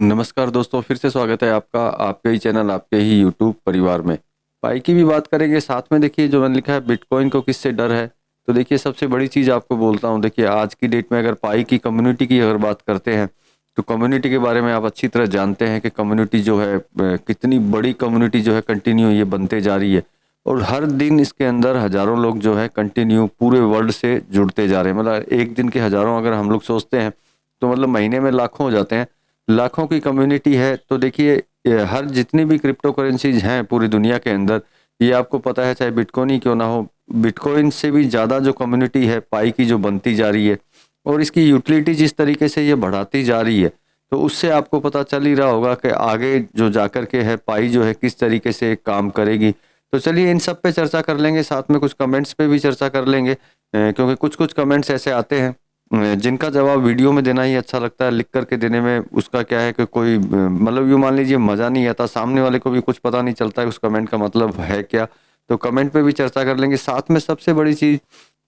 नमस्कार दोस्तों, फिर से स्वागत है आपका आपके ही चैनल आपके ही यूट्यूब परिवार में। पाई की भी बात करेंगे साथ में। देखिए जो मैंने लिखा है बिटकॉइन को किससे डर है, तो देखिए सबसे बड़ी चीज़ आपको बोलता हूँ। देखिए आज की डेट में अगर पाई की कम्युनिटी की अगर बात करते हैं तो कम्युनिटी के बारे में आप अच्छी तरह जानते हैं कि कम्युनिटी जो है कितनी बड़ी कम्युनिटी जो है कंटिन्यू ये बनते जा रही है। और हर दिन इसके अंदर हज़ारों लोग जो है कंटिन्यू पूरे वर्ल्ड से जुड़ते जा रहे हैं। मतलब एक दिन के हज़ारों अगर हम लोग सोचते हैं तो मतलब महीने में लाखों हो जाते हैं। लाखों की कम्युनिटी है। तो देखिए हर जितनी भी क्रिप्टो करेंसीज हैं पूरी दुनिया के अंदर, ये आपको पता है चाहे बिटकॉइन ही क्यों ना हो, बिटकॉइन से भी ज़्यादा जो कम्युनिटी है पाई की जो बनती जा रही है और इसकी यूटिलिटी जिस तरीके से ये बढ़ाती जा रही है, तो उससे आपको पता चल ही रहा होगा कि आगे जो जाकर के है पाई जो है किस तरीके से काम करेगी। तो चलिए इन सब पे चर्चा कर लेंगे, साथ में कुछ कमेंट्स पे भी चर्चा कर लेंगे, क्योंकि कुछ कुछ कमेंट्स ऐसे आते हैं जिनका जवाब वीडियो में देना ही अच्छा लगता है। लिख करके देने में उसका क्या है कि कोई मतलब यूँ मान लीजिए मज़ा नहीं आता, सामने वाले को भी कुछ पता नहीं चलता है उस कमेंट का मतलब है क्या। तो कमेंट पे भी चर्चा कर लेंगे। साथ में सबसे बड़ी चीज़,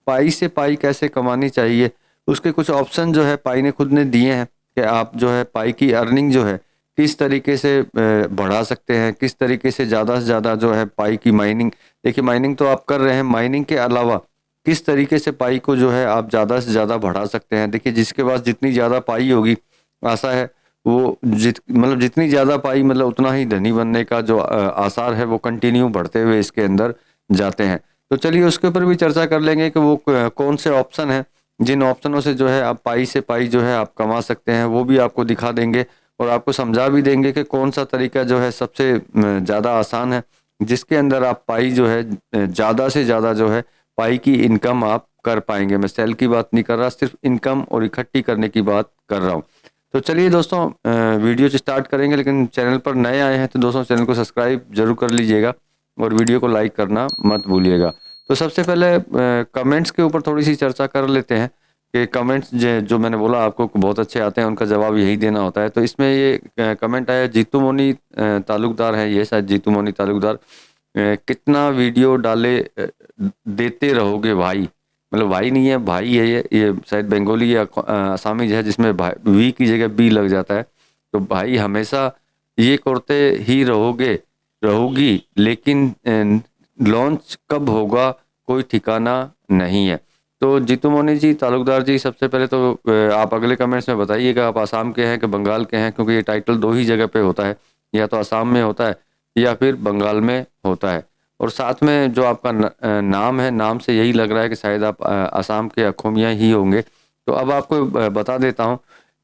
पाई से पाई कैसे कमानी चाहिए, उसके कुछ ऑप्शन जो है पाई ने खुद ने दिए हैं कि आप जो है पाई की अर्निंग जो है किस तरीके से बढ़ा सकते हैं, किस तरीके से ज़्यादा जो है पाई की माइनिंग। देखिए माइनिंग तो आप कर रहे हैं, माइनिंग के अलावा किस तरीके से पाई को जो है आप ज़्यादा से ज़्यादा बढ़ा सकते हैं। देखिए जिसके पास जितनी ज़्यादा पाई होगी, आशा है वो मतलब जितनी ज़्यादा पाई मतलब उतना ही धनी बनने का जो आसार है वो कंटिन्यू बढ़ते हुए इसके अंदर जाते हैं। तो चलिए उसके ऊपर भी चर्चा कर लेंगे कि वो कौन से ऑप्शन हैं जिन ऑप्शनों से जो है आप पाई से पाई जो है आप कमा सकते हैं, वो भी आपको दिखा देंगे और आपको समझा भी देंगे कि कौन सा तरीका जो है सबसे ज़्यादा आसान है, जिसके अंदर आप पाई जो है ज़्यादा से ज़्यादा जो है पाई की इनकम आप कर पाएंगे। मैं सेल की बात नहीं कर रहा, सिर्फ इनकम और इकट्ठी करने की बात कर रहा हूँ। तो चलिए दोस्तों वीडियो स्टार्ट करेंगे, लेकिन चैनल पर नए आए हैं तो दोस्तों चैनल को सब्सक्राइब जरूर कर लीजिएगा और वीडियो को लाइक करना मत भूलिएगा। तो सबसे पहले कमेंट्स के ऊपर थोड़ी सी चर्चा कर लेते हैं कि कमेंट्स जो मैंने बोला आपको बहुत अच्छे आते हैं, उनका जवाब यही देना होता है। तो इसमें ये कमेंट आया, जीतू मोनी तालुकदार है, ये शायद जीतू मोनी तालुकदार, कितना वीडियो डाले देते रहोगे भाई। मतलब भाई नहीं है, भाई है ये शायद बंगाली या असामीज है जिसमें भाई वी की जगह बी लग जाता है। तो भाई हमेशा ये करते ही रहोगे रहोगी, लेकिन लॉन्च कब होगा कोई ठिकाना नहीं है। तो जीतू मोनी जी तालुकदार जी, सबसे पहले तो आप अगले कमेंट्स में बताइएगा आप आसाम के हैं कि बंगाल के हैं, क्योंकि ये टाइटल दो ही जगह पे होता है, या तो आसाम में होता है या फिर बंगाल में होता है। और साथ में जो आपका नाम है, नाम से यही लग रहा है कि शायद आप असम के अखोमिया ही होंगे। तो अब आपको बता देता हूँ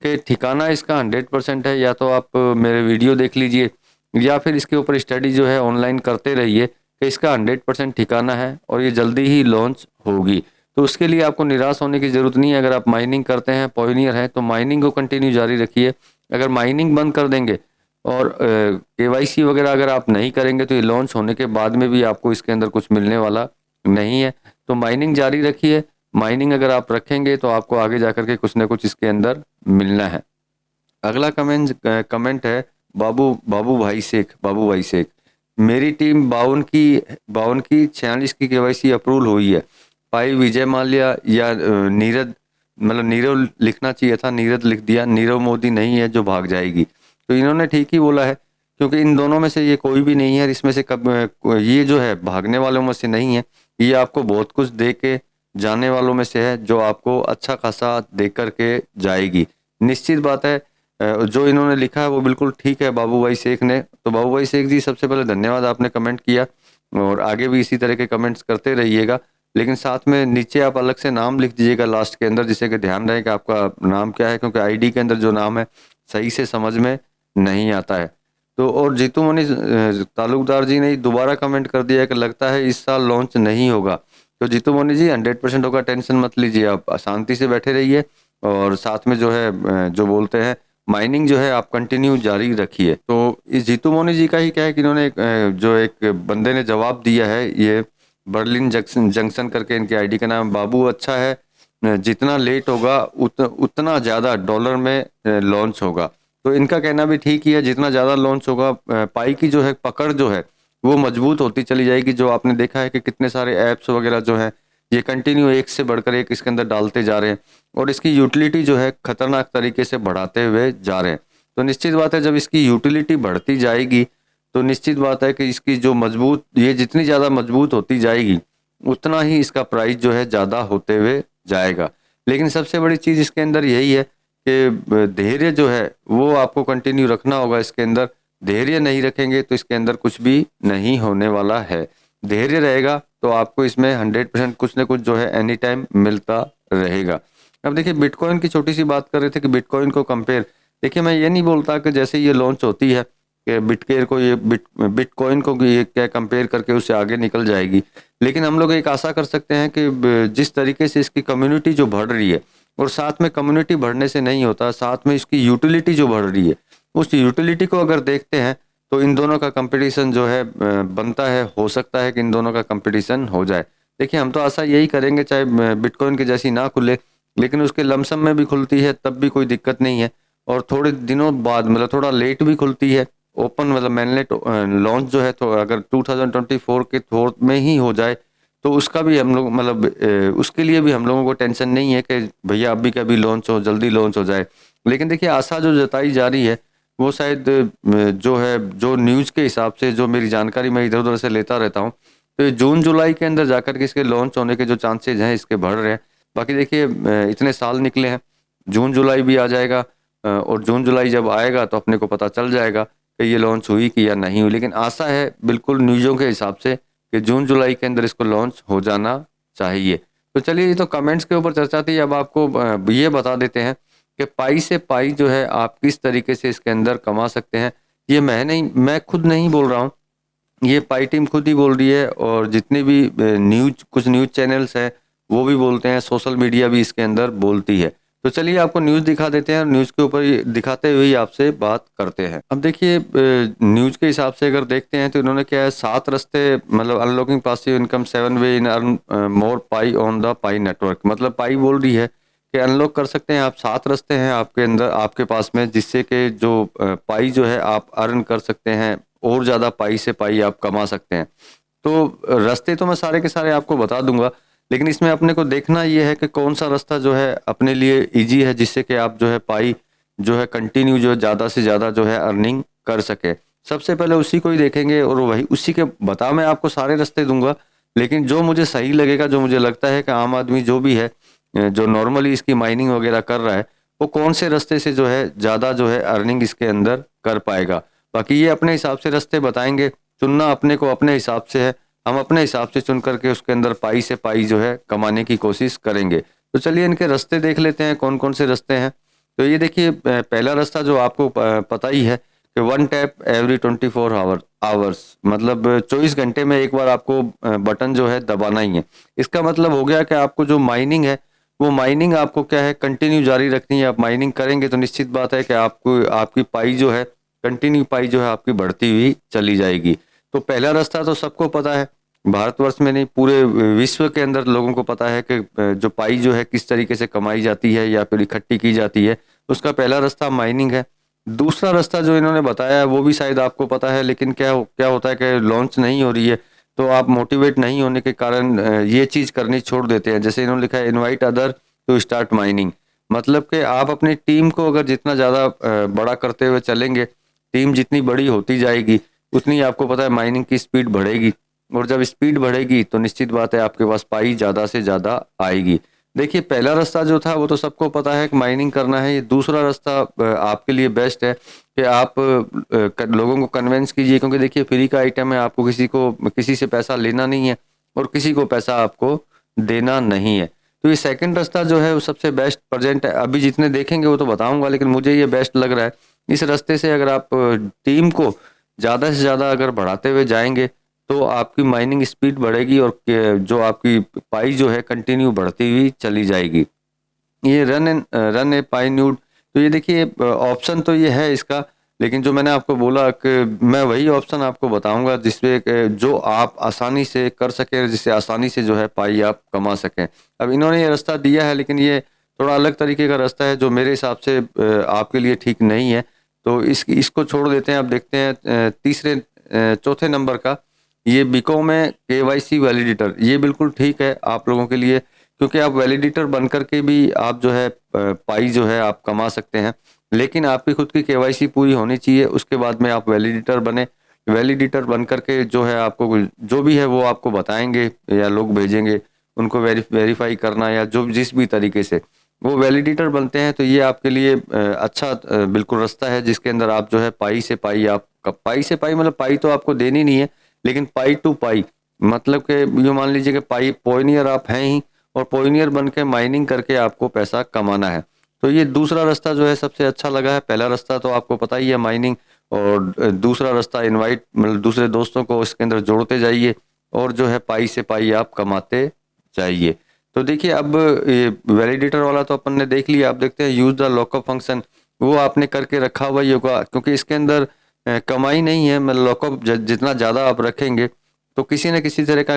कि ठिकाना इसका 100% है। या तो आप मेरे वीडियो देख लीजिए या फिर इसके ऊपर स्टडी जो है ऑनलाइन करते रहिए कि इसका 100% ठिकाना है और ये जल्दी ही लॉन्च होगी। तो उसके लिए आपको निराश होने की ज़रूरत नहीं है। अगर आप माइनिंग करते हैं, पॉइनियर हैं, तो माइनिंग को कंटिन्यू जारी रखिए। अगर माइनिंग बंद कर देंगे और केवाईसी वगैरह अगर आप नहीं करेंगे तो ये लॉन्च होने के बाद में भी आपको इसके अंदर कुछ मिलने वाला नहीं है। तो माइनिंग जारी रखिए। माइनिंग अगर आप रखेंगे तो आपको आगे जाकर के कुछ ना कुछ इसके अंदर मिलना है। अगला कमेंट है, बाबू भाई शेख, मेरी टीम 52 की 46 की केवाईसी अप्रूवल हुई है। भाई विजय माल्या या नीरद, मतलब नीरव लिखना चाहिए था, नीरद लिख दिया। नीरव मोदी नहीं है जो भाग जाएगी। तो इन्होंने ठीक ही बोला है, क्योंकि इन दोनों में से ये कोई भी नहीं है। इसमें से कब ये जो है भागने वालों में से नहीं है, ये आपको बहुत कुछ दे के जाने वालों में से है, जो आपको अच्छा खासा दे करके जाएगी। निश्चित बात है, जो इन्होंने लिखा है वो बिल्कुल ठीक है बाबू भाई शेख ने। तो बाबू भाई शेख जी, सबसे पहले धन्यवाद, आपने कमेंट किया और आगे भी इसी तरह के कमेंट्स करते रहिएगा। लेकिन साथ में नीचे आप अलग से नाम लिख दीजिएगा लास्ट के अंदर, जिससे कि ध्यान रहे कि आपका नाम क्या है, क्योंकि आईडी के अंदर जो नाम है सही से समझ में नहीं आता है। तो और जीतू मनी तालुकदार जी ने दोबारा कमेंट कर दिया कि लगता है इस साल लॉन्च नहीं होगा। तो जीतू मनी जी 100% होगा, टेंशन मत लीजिए, आप शांति से बैठे रहिए और साथ में जो है जो बोलते हैं माइनिंग जो है आप कंटिन्यू जारी रखिए। तो इस जीतू मोनी जी का ही क्या है कि इन्होंने जो एक बंदे ने जवाब दिया है, ये बर्लिन जंक्शन जंक्शन करके इनके आईडी का नाम। बाबू अच्छा है, जितना लेट होगा उतना ज़्यादा डॉलर में लॉन्च होगा। तो इनका कहना भी ठीक ही है, जितना ज़्यादा लॉन्च होगा पाई की जो है पकड़ जो है वो मजबूत होती चली जाएगी। जो आपने देखा है कि कितने सारे ऐप्स वगैरह जो है ये कंटिन्यू एक से बढ़कर एक इसके अंदर डालते जा रहे हैं और इसकी यूटिलिटी जो है खतरनाक तरीके से बढ़ाते हुए जा रहे हैं। तो निश्चित बात है जब इसकी यूटिलिटी बढ़ती जाएगी तो निश्चित बात है कि इसकी जो मजबूत, ये जितनी ज़्यादा मजबूत होती जाएगी उतना ही इसका प्राइस जो है ज़्यादा होते हुए जाएगा। लेकिन सबसे बड़ी चीज़ इसके अंदर यही है कि धैर्य जो है वो आपको कंटिन्यू रखना होगा इसके अंदर। धैर्य नहीं रखेंगे तो इसके अंदर कुछ भी नहीं होने वाला है। धैर्य रहेगा तो आपको इसमें 100% कुछ ना कुछ जो है एनी टाइम मिलता रहेगा। अब देखिए बिटकॉइन की छोटी सी बात कर रहे थे कि बिटकॉइन को कंपेयर, देखिए मैं ये नहीं बोलता कि जैसे ये लॉन्च होती है कि बिटकेयर को ये बिटकॉइन को ये क्या कंपेयर करके उससे आगे निकल जाएगी। लेकिन हम लोग एक आशा कर सकते हैं कि जिस तरीके से इसकी कम्युनिटी जो बढ़ रही है, और साथ में कम्युनिटी बढ़ने से नहीं होता, साथ में इसकी यूटिलिटी जो बढ़ रही है, उस यूटिलिटी को अगर देखते हैं तो इन दोनों का कंपटीशन जो है बनता है, हो सकता है कि इन दोनों का कंपटीशन हो जाए। देखिए हम तो आशा यही करेंगे चाहे बिटकॉइन की जैसी ना खुले, लेकिन उसके लमसम में भी खुलती है तब भी कोई दिक्कत नहीं है, और थोड़े दिनों बाद मतलब थोड़ा लेट भी खुलती है ओपन, मतलब मेनलेट लॉन्च जो है तो अगर 2024 के थोड़ में ही हो जाए तो उसका भी हम लोग मतलब उसके लिए भी हम लोगों को टेंशन नहीं है कि भैया अभी का भी लॉन्च हो, जल्दी लॉन्च हो जाए। लेकिन देखिए आशा जो जताई जा रही है वो शायद जो है, जो न्यूज़ के हिसाब से जो मेरी जानकारी मैं इधर उधर से लेता रहता हूँ, तो ये जून जुलाई के अंदर जाकर के इसके लॉन्च होने के जो चांसेज हैं इसके बढ़ रहे हैं। बाकी देखिए इतने साल निकले हैं, जून जुलाई भी आ जाएगा, और जून जुलाई जब आएगा तो अपने को पता चल जाएगा कि ये लॉन्च हुई कि या नहीं हुई। लेकिन आशा है बिल्कुल न्यूज़ों के हिसाब से कि जून जुलाई के अंदर इसको लॉन्च हो जाना चाहिए। तो चलिए ये तो कमेंट्स के ऊपर चर्चा थी, अब आपको ये बता देते हैं कि पाई से पाई जो है आप किस तरीके से इसके अंदर कमा सकते हैं। ये मैं खुद नहीं बोल रहा हूँ, ये पाई टीम खुद ही बोल रही है, और जितने भी कुछ न्यूज़ चैनल्स हैं वो भी बोलते हैं, सोशल मीडिया भी इसके अंदर बोलती है। तो चलिए आपको न्यूज़ दिखा देते हैं, न्यूज़ के ऊपर दिखाते हुए ही आपसे बात करते हैं। अब देखिए न्यूज़ के हिसाब से अगर देखते हैं तो इन्होंने क्या है, 7 रास्ते मतलब unlocking passive income 7 way in earn more pi on the pi network. मतलब पाई बोल रही है कि अनलॉक कर सकते हैं आप, 7 रास्ते हैं आपके अंदर, आपके पास में, जिससे कि जो पाई जो है आप अर्न कर सकते हैं, और ज़्यादा पाई से पाई आप कमा सकते हैं। तो रास्ते तो मैं सारे के सारे आपको बता दूंगा, लेकिन इसमें अपने को देखना ये है कि कौन सा रास्ता जो है अपने लिए इजी है, जिससे कि आप जो है पाई जो है कंटिन्यू जो है ज़्यादा से ज़्यादा जो है अर्निंग कर सके। सबसे पहले उसी को ही देखेंगे, और वही उसी के मैं आपको सारे रास्ते दूंगा, लेकिन जो मुझे सही लगेगा, जो मुझे लगता है कि आम आदमी जो भी है जो नॉर्मली इसकी माइनिंग वगैरह कर रहा है, वो कौन से रास्ते से जो है ज़्यादा जो है अर्निंग इसके अंदर कर पाएगा। बाकी ये अपने हिसाब से रास्ते बताएंगे, चुनना अपने को अपने हिसाब से है, हम अपने हिसाब से चुन करके उसके अंदर पाई से पाई जो है कमाने की कोशिश करेंगे। तो चलिए इनके रास्ते देख लेते हैं कौन कौन से रास्ते हैं। तो ये देखिए पहला रास्ता जो आपको पता ही है कि 1 टैप एवरी 24 आवर्स, मतलब 24 घंटे में एक बार आपको बटन जो है दबाना ही है। इसका मतलब हो गया कि आपको जो माइनिंग है वो माइनिंग आपको क्या है कंटिन्यू जारी रखनी है। आप माइनिंग करेंगे तो निश्चित बात है कि आपको आपकी पाई जो है कंटिन्यू पाई जो है आपकी बढ़ती हुई चली जाएगी। तो पहला रास्ता तो सबको पता है, भारतवर्ष में नहीं पूरे विश्व के अंदर लोगों को पता है कि जो पाई जो है किस तरीके से कमाई जाती है या फिर इकट्ठी की जाती है। उसका पहला रास्ता माइनिंग है। दूसरा रास्ता जो इन्होंने बताया है वो भी शायद आपको पता है, लेकिन क्या होता है कि लॉन्च नहीं हो रही है तो आप मोटिवेट नहीं होने के कारण ये चीज़ करनी छोड़ देते हैं। जैसे इन्होंने लिखा है invite other to start mining, मतलब कि आप अपनी टीम को अगर जितना ज़्यादा बड़ा करते हुए चलेंगे, टीम जितनी बड़ी होती जाएगी उतनी आपको पता है माइनिंग की स्पीड बढ़ेगी, और जब स्पीड बढ़ेगी तो निश्चित बात है आपके पास पाई ज़्यादा से ज़्यादा आएगी। देखिए पहला रास्ता जो था वो तो सबको पता है कि माइनिंग करना है। ये दूसरा रास्ता आपके लिए बेस्ट है कि आप लोगों को कन्विंस कीजिए, क्योंकि देखिए फ्री का आइटम है, आपको किसी से पैसा लेना नहीं है और किसी को पैसा आपको देना नहीं है। तो ये सेकंड रास्ता जो है वो सबसे बेस्ट प्रेजेंट है। अभी जितने देखेंगे वो तो बताऊंगा, लेकिन मुझे ये बेस्ट लग रहा है। इस रास्ते से अगर आप टीम को ज़्यादा से ज़्यादा अगर बढ़ाते हुए जाएंगे तो आपकी माइनिंग स्पीड बढ़ेगी और जो आपकी पाई जो है कंटिन्यू बढ़ती हुई चली जाएगी। ये रन ए पाई न्यूड, तो ये देखिए ऑप्शन तो ये है इसका, लेकिन जो मैंने आपको बोला कि मैं वही ऑप्शन आपको बताऊंगा जिसपे जो आप आसानी से कर सकें, जिससे आसानी से जो है पाई आप कमा सकें। अब इन्होंने ये रास्ता दिया है, लेकिन ये थोड़ा अलग तरीके का रास्ता है जो मेरे हिसाब से आपके लिए ठीक नहीं है, तो इसको छोड़ देते हैं। अब देखते हैं चौथे नंबर का, ये बिकॉम में KYC वैलिडेटर, ये बिल्कुल ठीक है आप लोगों के लिए, क्योंकि आप वैलिडेटर बन करके भी आप जो है पाई जो है आप कमा सकते हैं। लेकिन आपकी खुद की केवाईसी पूरी होनी चाहिए। उसके बाद में आप वैलिडेटर बने। वैलिडेटर बन करके जो है आपको जो भी है वो आपको बताएंगे या लोग भेजेंगे उनको वेरीफाई करना, या जो जिस भी तरीके से वो वैलिडेटर बनते हैं। तो ये आपके लिए अच्छा बिल्कुल रास्ता है, जिसके अंदर आप जो है पाई से पाई, आप पाई से पाई मतलब पाई तो आपको देनी नहीं है, लेकिन पाई टू पाई मतलब कि ये मान लीजिए कि पाई पॉइनियर आप हैं ही, और पॉइनियर बन के माइनिंग करके आपको पैसा कमाना है। तो ये दूसरा रास्ता जो है सबसे अच्छा लगा है। पहला रास्ता तो आपको पता ही है माइनिंग, और दूसरा रास्ता इनवाइट मतलब दूसरे दोस्तों को इसके अंदर जोड़ते जाइए, और जो है पाई से पाई आप कमाते जाइए। तो देखिए अब ये वैलिडेटर वाला तो अपन ने देख लिया। आप देखते हैं यूज द लॉकअप फंक्शन, वो आपने करके रखा हुआ ही होगा, क्योंकि इसके अंदर कमाई नहीं है। मतलब लॉकअप जितना ज़्यादा आप रखेंगे तो किसी न किसी तरह का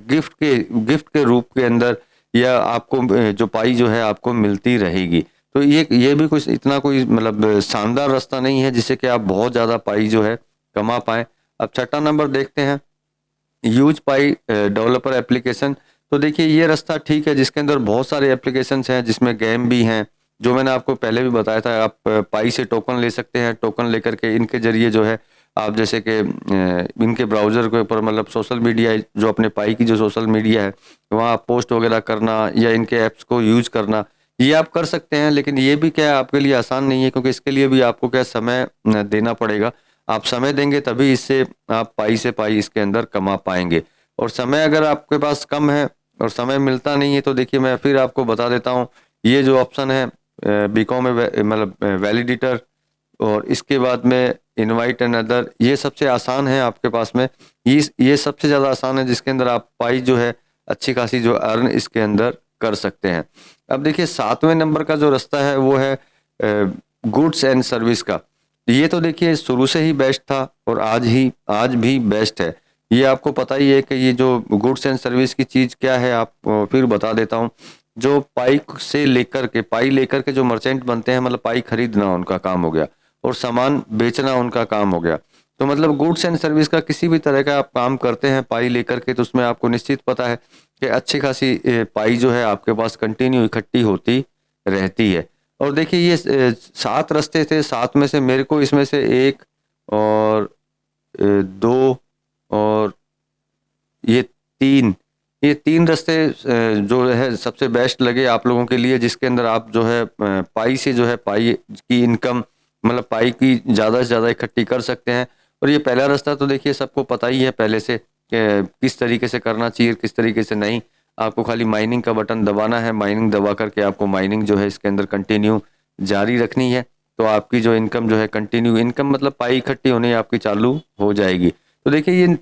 गिफ्ट के रूप के अंदर या आपको जो पाई जो है आपको मिलती रहेगी। तो ये भी कुछ इतना कोई मतलब शानदार रास्ता नहीं है जिससे कि आप बहुत ज़्यादा पाई जो है कमा पाएं। अब छठा नंबर देखते हैं, यूज पाई डेवलपर एप्लीकेशन। तो देखिए ये रास्ता ठीक है, जिसके अंदर बहुत सारे एप्लीकेशंस हैं, जिसमें गेम भी हैं, जो मैंने आपको पहले भी बताया था। आप पाई से टोकन ले सकते हैं, टोकन लेकर के इनके जरिए जो है आप जैसे कि इनके ब्राउज़र के ऊपर मतलब सोशल मीडिया जो अपने पाई की जो सोशल मीडिया है वहाँ पोस्ट वगैरह करना या इनके ऐप्स को यूज करना, ये आप कर सकते हैं। लेकिन ये भी क्या है आपके लिए आसान नहीं है, क्योंकि इसके लिए भी आपको क्या समय देना पड़ेगा। आप समय देंगे तभी इससे आप पाई से पाई इसके अंदर कमा पाएंगे। और समय अगर आपके पास कम है और समय मिलता नहीं है, तो देखिए मैं फिर आपको बता देता हूँ, ये जो ऑप्शन है बीकॉम में मतलब वैलिडेटर, और इसके बाद में इनवाइट एंड अदर, ये सबसे आसान है आपके पास में। ये सबसे ज़्यादा आसान है, जिसके अंदर आप पाई जो है अच्छी खासी जो अर्न इसके अंदर कर सकते हैं। अब देखिए सातवें नंबर का जो रास्ता है वो है गुड्स एंड सर्विस का। ये तो देखिए शुरू से ही बेस्ट था और आज भी बेस्ट है। ये आपको पता ही है कि ये जो गुड्स एंड सर्विस की चीज़ क्या है, आप फिर बता देता हूँ। जो पाई लेकर के जो मर्चेंट बनते हैं, मतलब पाई खरीदना उनका काम हो गया और सामान बेचना उनका काम हो गया। तो मतलब गुड्स एंड सर्विस का किसी भी तरह का आप काम करते हैं पाई लेकर के, तो उसमें आपको निश्चित पता है कि अच्छी खासी पाई जो है आपके पास कंटिन्यू इकट्ठी होती रहती है। और देखिए ये 7 रास्ते थे, 7 में से मेरे को इसमें से एक और 2 और ये 3, ये 3 रास्ते जो है सबसे बेस्ट लगे आप लोगों के लिए, जिसके अंदर आप जो है पाई से जो है पाई की इनकम मतलब पाई की ज़्यादा से ज़्यादा इकट्ठी कर सकते हैं। और ये पहला रास्ता तो देखिए सबको पता ही है पहले से कि किस तरीके से करना चाहिए, किस तरीके से नहीं। आपको खाली माइनिंग का बटन दबाना है, माइनिंग दबा करके आपको माइनिंग जो है इसके अंदर कंटिन्यू जारी रखनी है। तो आपकी जो इनकम जो है कंटिन्यू इनकम मतलब पाई इकट्ठी होनी आपकी चालू हो जाएगी। तो देखिए ये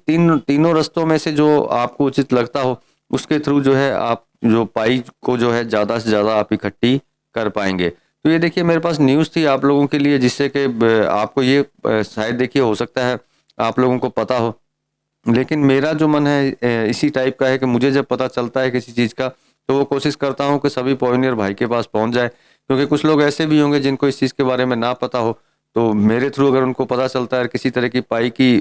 तीनों रास्तों में से जो आपको उचित लगता हो उसके थ्रू जो है आप जो पाई को जो है ज़्यादा से ज़्यादा आप इकट्ठी कर पाएंगे। तो ये देखिए मेरे पास न्यूज़ थी आप लोगों के लिए, जिससे कि आपको ये शायद देखिए हो सकता है आप लोगों को पता हो, लेकिन मेरा जो मन है इसी टाइप का है कि मुझे जब पता चलता है किसी चीज़ का तो वो कोशिश करता हूँ कि सभी पॉइनियर भाई के पास पहुँच जाए। क्योंकि कुछ लोग ऐसे भी होंगे जिनको इस चीज़ के बारे में ना पता हो, तो मेरे थ्रू अगर उनको पता चलता है किसी तरह की पाई की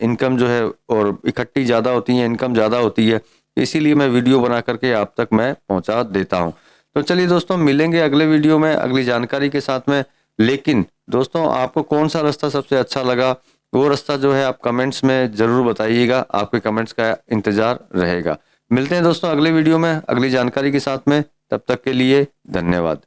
इनकम जो है और इकट्ठी ज़्यादा होती है, इनकम ज़्यादा होती है, इसीलिए मैं वीडियो बना करके आप तक मैं पहुँचा देता हूँ। तो चलिए दोस्तों मिलेंगे अगले वीडियो में अगली जानकारी के साथ में। लेकिन दोस्तों आपको कौन सा रास्ता सबसे अच्छा लगा वो रास्ता जो है आप कमेंट्स में ज़रूर बताइएगा, आपके कमेंट्स का इंतज़ार रहेगा। मिलते हैं दोस्तों अगले वीडियो में अगली जानकारी के साथ में, तब तक के लिए धन्यवाद।